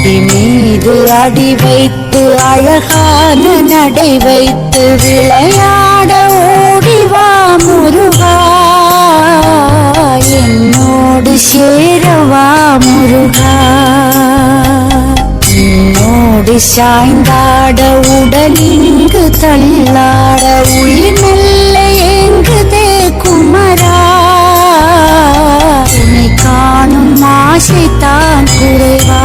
அடி மீது அடி வைத்து அழகான நடை வைத்து விளையாட ஓடிவா முருகா, என்னோடு சேரவா முருகா. என்னோடு சாய்ந்தாட உடலிங்கு தள்ளாட உயிர் மெல்ல ஏங்குதே குமரா, உன்னை காணும் ஆசைத்தான் குறைவா.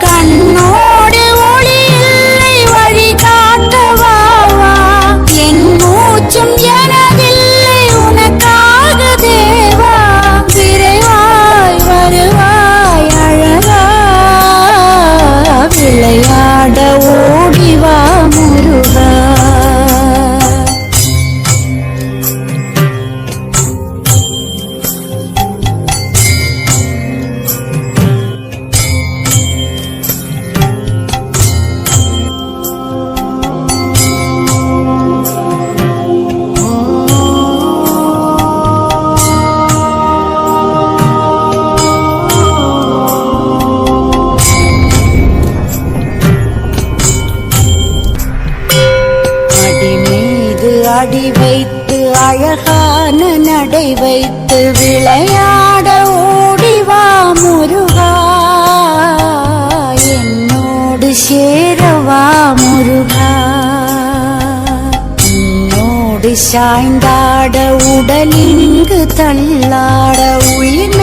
கண்ணோடு ஒளி இல்லை வழி காட்டவா, என் மூச்சும் எனதில்லை உனக்காக தேவா. விரைவாய் வருவாய் அழகா, விளையாட ஓடிவா முருகா. அடி வைத்து அழகான நடை வைத்து விளையாட ஓடிவா முருகா, என்னோடு சேரவா முருகா. என்னோடு சாய்ந்தாட உடலிங்கு தள்ளாட உயிர்